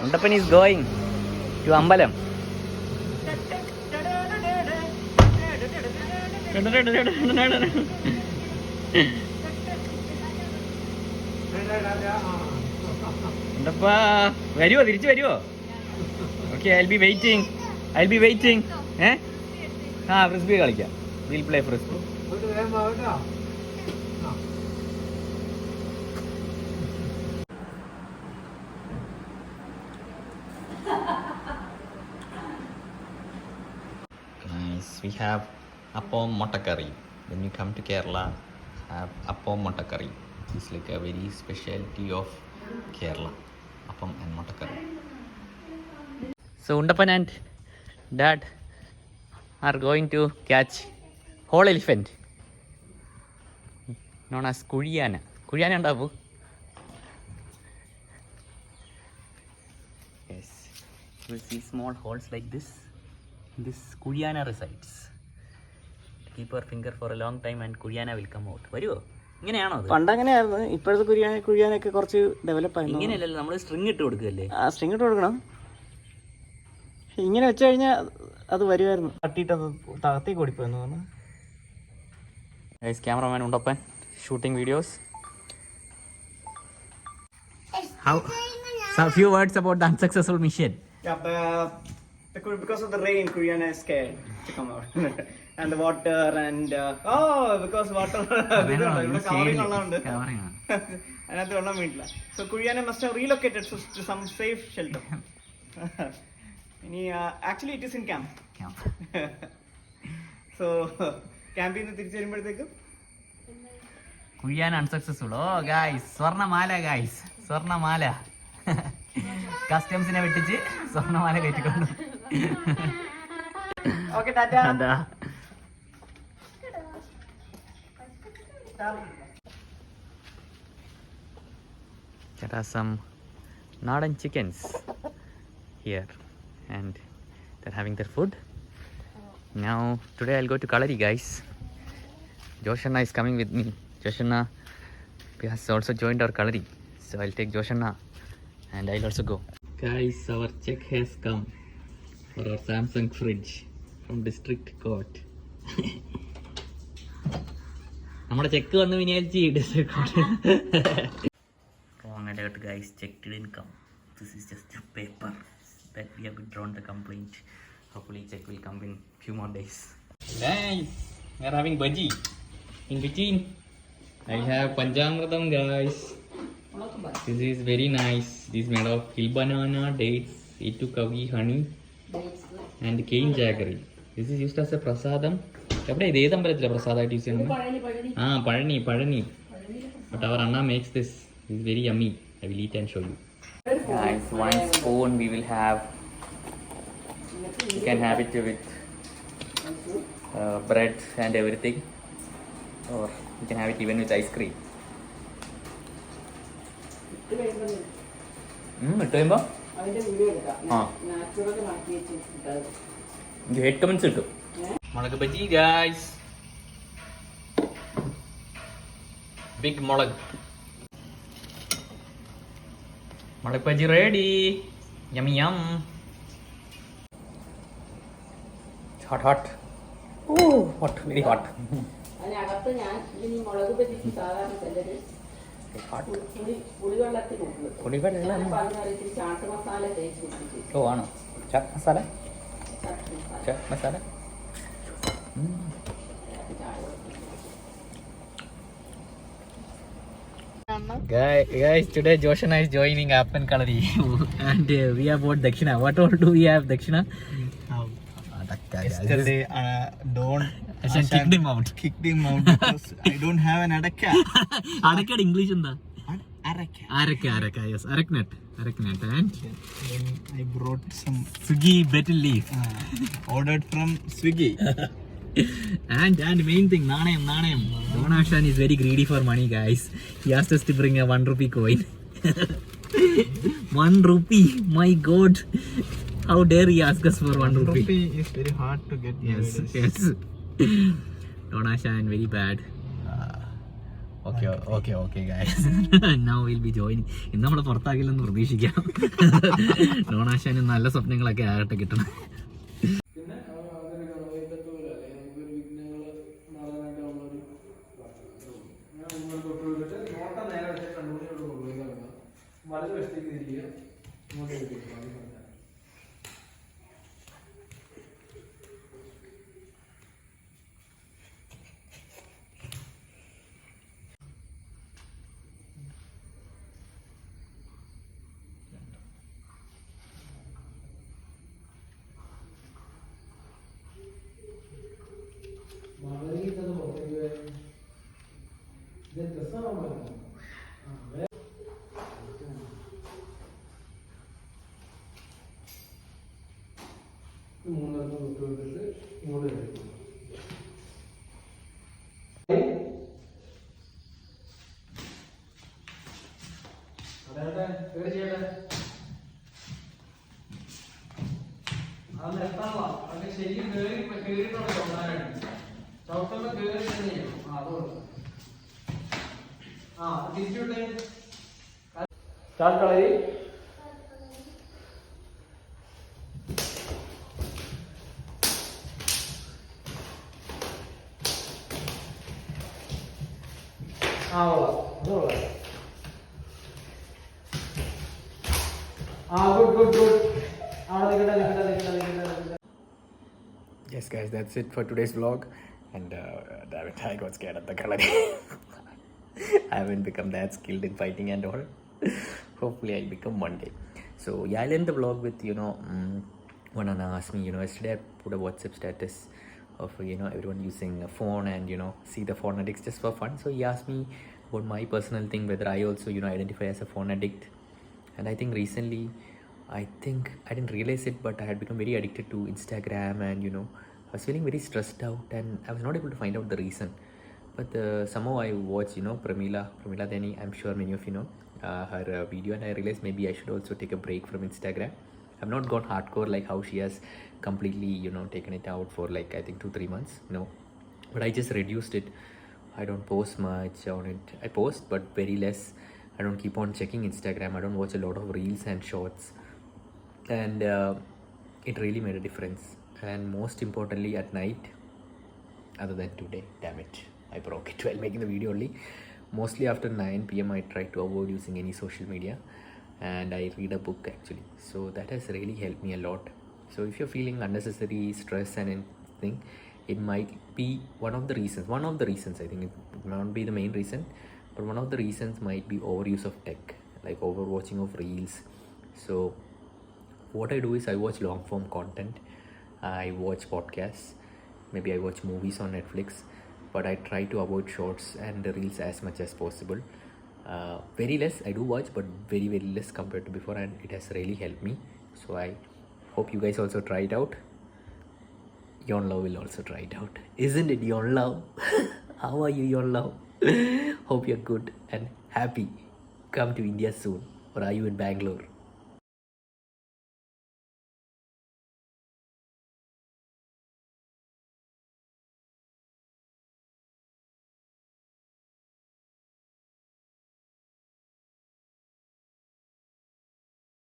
Undapan is going to Ambalam. Undappa, varuvo thirichu varuvo? Okay, I'll be waiting. Eh? Frisbee കളിക്കാം. We'll play frisbee. Guys, we have appam motakari. When you come to Kerala, have appam motakari. It's like a very specialty of Kerala. Appam and motakari. So Undapan and Dad are going to catch whole elephant known as Kuriyana. Kuriyana undavu? Yes. You will see small holes like this. This Kuriyana resides. Keep your finger for a long time and Kuriyana will come out. വരുമോ? ഇങ്ങനെയാണോ അത്? പണ്ട് അങ്ങനെയായിരുന്നു. ഇപ്പോഴത്തെ കുരിയാനൊക്കെ കുറച്ച് develop ആയി. ഇങ്ങനെയല്ലല്ലോ, നമ്മൾ string ഇട്ട് കൊടുക്കുകയല്ലേ? സ്ട്രിങ് ഇട്ട് കൊടുക്കണം. ഇങ്ങനെ വെച്ച് കഴിഞ്ഞാൽ അത് വരുമായിരുന്നു. തട്ടിയിട്ടത് തകത്തേക്ക് ഓടിപ്പോയെന്ന് തോന്നുന്നു. Cameraman Undapan shooting videos. How? Some few words about the unsuccessful mission. Yeah, because of the rain, Kuriana is scared to come out. And the water and because water covering around. അതിനകത്ത് വെള്ളം വീട്ടില്ല. So Kuriana must have relocated to some safe shelter. Actually it is in camp. So ക്യാമ്പിൽ നിന്ന് തിരിച്ചു വരുമ്പോഴത്തേക്കും Kuriana unsuccessful. Oh guys, സ്വർണ്ണമാല കസ്റ്റംസിനെ വെട്ടിച്ച് സ്വർണ്ണമാല കയറ്റിക്കൊണ്ടു. Okay tata. There are some Nadan chickens here and they're having their food. Now today I'll go to Kalari, guys. Joshanna is coming with me. Joshanna has also joined our Kalari, so I'll take Joshanna and I'll also go. Guys, our check has come for our Samsung fridge from district court. നമ്മുടെ check വന്നു വിനിയോഗിച്ച് district court. Wrong alert, guys. Check didn't come. This is just a paper that we have withdrawn the complaint. Hopefully check will come in few more days. Nice. We are having bhaji. In between I have Panchamritam, guys. This is very nice. This is made of hill banana, dates, etu kavi, honey and cane jaggery. This is used as a prasadam. എവിടെ ഇത് ഏത് അമ്പലത്തിലെ പ്രസാദമായിട്ട് use ചെയ്യുന്നത്? Palani. But our Anna makes this. It's very yummy. I will eat and show you. Guys, one spoon we will have. You can have it with bread and everything, or you can have it even with ice cream. ഇട്ട് കഴിയുമ്പോൾ head comments കിട്ടും. മുളക് bajji guys, big മുളക് bajji ready. Yummy യം. hot hot very hot. അതിനകത്ത് ഞാൻ ഇനി മുളക് ബജിക്ക് സാധാരണ ചിലര് പുളിവെള്ളം ചാട്ട് മസാല തേച്ച് പിടിപ്പിച്ചു. ഓ ആണോ? Chaat masala. Guys, today Joshanna is joining Appan Kalari and we have bought dakshina. What all do we have dakshina? Yesterday kicked him out because I don't have an adakka. Adakka English unda? Arakka, yes, araknut and then I brought some Swiggy betel leaf. Ordered from Swiggy. and main thing, nanayam. Donashan is very greedy for money, guys. He asked us to bring a 1 rupee coin. 1 rupee, my god. How dare he ask us for 1 rupee? 1 rupee is very hard to get. Yes. Donashan very bad. Okay, guys. Now we'll be joining. ഇന്ന് നമ്മളെ പുറത്താക്കില്ലെന്ന് പ്രതീക്ഷിക്കാം. ഡോണാഷന് നല്ല സ്വപ്നങ്ങളൊക്കെ ആകട്ടെ കിട്ടണം. Start kalari. Yes, guys, that's it for today's vlog. And damn it, I got scared at the color. I haven't become that skilled in fighting and all. Hopefully, I'll become one day. So yeah, I'll end the vlog with one Anna asked me. Yesterday I put a WhatsApp status of everyone using a phone and see the phone addicts just for fun. So he asked me about my personal thing, whether I also identify as a phone addict. And I think recently, I didn't realize it, but I had become very addicted to Instagram, and I was feeling very stressed out, and I was not able to find out the reason. But somehow I watched Pramila Deni, I'm sure many of you know her video, and I realized maybe I should also take a break from Instagram. I've not gone hardcore like how she has completely taken it out for like I think 2-3 months, but I just reduced it. I don't post much on it. I post but very less. I don't keep on checking Instagram. I don't watch a lot of reels and shorts, and it really made a difference. And most importantly, at night, other than today, damn it, I broke it while making the video only. Mostly after 9 p.m. I try to avoid using any social media, and I read a book actually. So that has really helped me a lot. So if you're feeling unnecessary stress and anything, it might be one of the reasons. I think it might not be the main reason, but one of the reasons might be overuse of tech, like overwatching of reels. So what I do is I watch long form content. I watch podcasts, maybe I watch movies on Netflix, but I try to avoid shorts and reels as much as possible. Very less I do watch, but very, very less compared to before, and it has really helped me. So I hope you guys also try it out. Yon Love will also try it out. Isn't it, Yon Love? How are you, Yon Love? Hope you're good and happy. Come to India soon. Or are you in Bangalore?